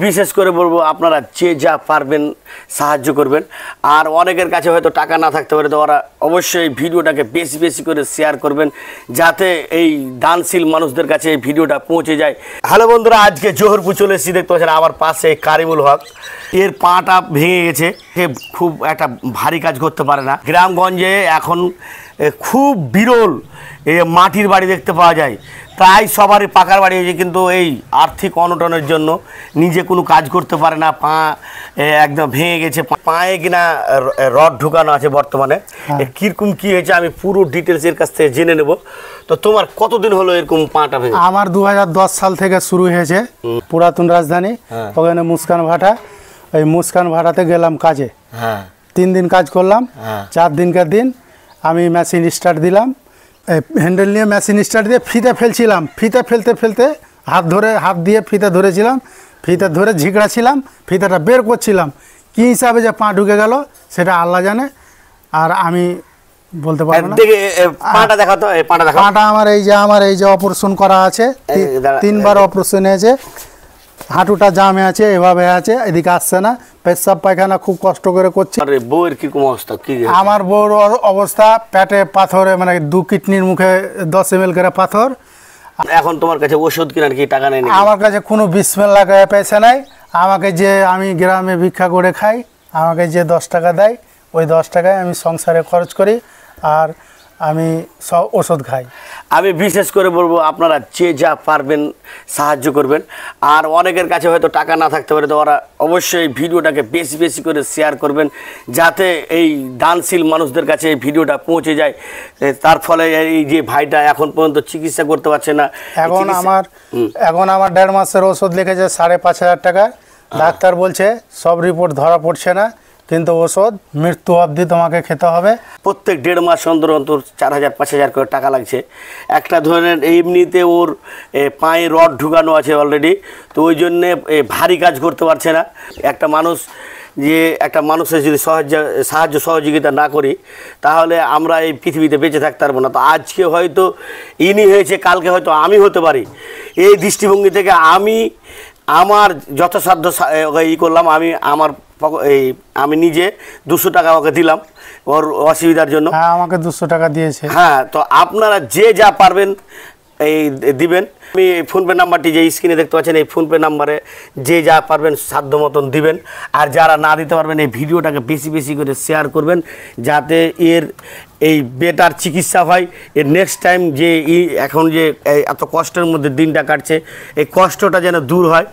বিশেষ করে বলবো আপনারা যে যা পারবেন সাহায্য করবেন। আর অনেকের কাছে হয়তো টাকা না থাকতে পারে, তো ওরা অবশ্যই ভিডিওটাকে বেশি বেশি করে শেয়ার করবেন, যাতে এই দানশীল মানুষদের কাছে এই ভিডিওটা পৌঁছে যায়। হ্যালো বন্ধুরা, আজকে জোহরপুর চলে এসেছি। দেখতে পাচ্ছেন আমার পাশে কারিমুল হক, এর পাটা ভেঙে গেছে, সে খুব একটা ভারী কাজ করতে পারে না। গ্রামগঞ্জে এখন খুব বিরল মাটির বাড়ি দেখতে পাওয়া যায়, প্রায় সবারই পাকার বাড়ি হয়েছে, কিন্তু এই আর্থিক অনটনের জন্য নিজে কোনো কাজ করতে পারে না, পা একদম ভেঙে গেছে। পায়ে কিনা রড ঢুকানো আছে বর্তমানে। কীরকম কী হয়েছে আমি পুরো ডিটেলস এর কাছ থেকে জেনে নেব। তো তোমার কতদিন হলো এরকম পাটা ভেঙে? আমার 2010 সাল থেকে শুরু হয়েছে। পুরাতন রাজধানী, ওখানে মুস্কান ভাটা, ওই মুস্কান ভাটাতে গেলাম কাজে। 3 দিন কাজ করলাম। 4 দিনকার দিন আমি মেশিন স্টার্ট দিলাম, হ্যান্ডেল নিয়ে মেশিন স্টার্ট দিয়ে ফিতে ফেলছিলাম। ফিতে ফেলতে ফেলতে হাত দিয়ে ফিতে ধরেছিলাম, ফিতে ধরে ঝিকড়াছিলাম, ফিতেটা বের করছিলাম। কী হিসাবে যে পা ঢুকে গেল সেটা আল্লাহ জানে, আর আমি বলতে পারবো না। পাটা দেখা তো, পাটা আমার এই যে অপারেশন করা আছে, 3বার অপারেশন হয়েছে। হাঁটুটা জামে আছে, এভাবে আছে, এদিকে আসছে না। পেশাব পায়খানা খুব কষ্ট করে করছে। বউয়ের কিরকম অবস্থা? আমার বউর অবস্থা পেটে পাথরে, মানে 2 কিডনির মুখে 10 ml করে পাথর। এখন তোমার কাছে ওষুধ কেনার কি টাকা নেই? আমার কাছে কোনো বিসমিল্লাহ পয়সা নাই। আমাকে যে, আমি গ্রামে ভিক্ষা করে খাই, আমাকে যে 10 টাকা দেয়, ওই 10 টাকায় আমি সংসারে খরচ করি, আর আমি সব ওষুধ খাই। আমি বিশেষ করে বলবো আপনারা যে যা পারবেন সাহায্য করবেন। আর অনেকের কাছে হয়তো টাকা না থাকতে পারে, তো ওরা অবশ্যই ভিডিওটাকে বেশি বেশি করে শেয়ার করবেন, যাতে এই দানশীল মানুষদের কাছে এই ভিডিওটা পৌঁছে যায়। তার ফলে এই যে ভাইটা এখন পর্যন্ত চিকিৎসা করতে পারছে না। এখন আমার 1.5 মাসের ওষুধ লিখেছে 5,500 টাকা। ডাক্তার বলছে সব রিপোর্ট ধরা পড়ছে না, কিন্তু ওষুধ মৃত্যু অবধি তোমাকে খেতে হবে। প্রত্যেক 1.5 মাস অন্তর অন্তর 4,000-5,000 করে টাকা লাগছে। একটা ধরনের এমনিতে ওর পায়ে রড ঢুকানো আছে অলরেডি, তো ওই জন্যে ভারী কাজ করতে পারছে না। একটা মানুষের যদি সাহায্য সহযোগিতা না করি, তাহলে আমরা এই পৃথিবীতে বেঁচে থাকতে পারবো না। তো আজকে হয়তো ইনি হয়েছে, কালকে হয়তো আমি হতে পারি। এই দৃষ্টিভঙ্গি থেকে আমি আমার যথাসাধ্য করলাম। আমি নিজে 200 টাকা ওকে দিলাম ওর অসুবিধার জন্য। হ্যাঁ, আমাকে 200 টাকা দিয়েছে। হ্যাঁ, তো আপনারা যে যা পারবেন এই দিবেন। আমি ফোনপে নাম্বারটি যে স্ক্রিনে দেখতে পাচ্ছেন, এই ফোনপে নাম্বারে যে যা পারবেন সাধ্য মতন দিবেন। আর যারা না দিতে পারবেন, এই ভিডিওটাকে বেশি বেশি করে শেয়ার করবেন, যাতে এর এই বেটার চিকিৎসা হয়। এর নেক্সট টাইম যে এখন যে এত কষ্টের মধ্যে দিনটা কাটছে, এই কষ্টটা যেন দূর হয়।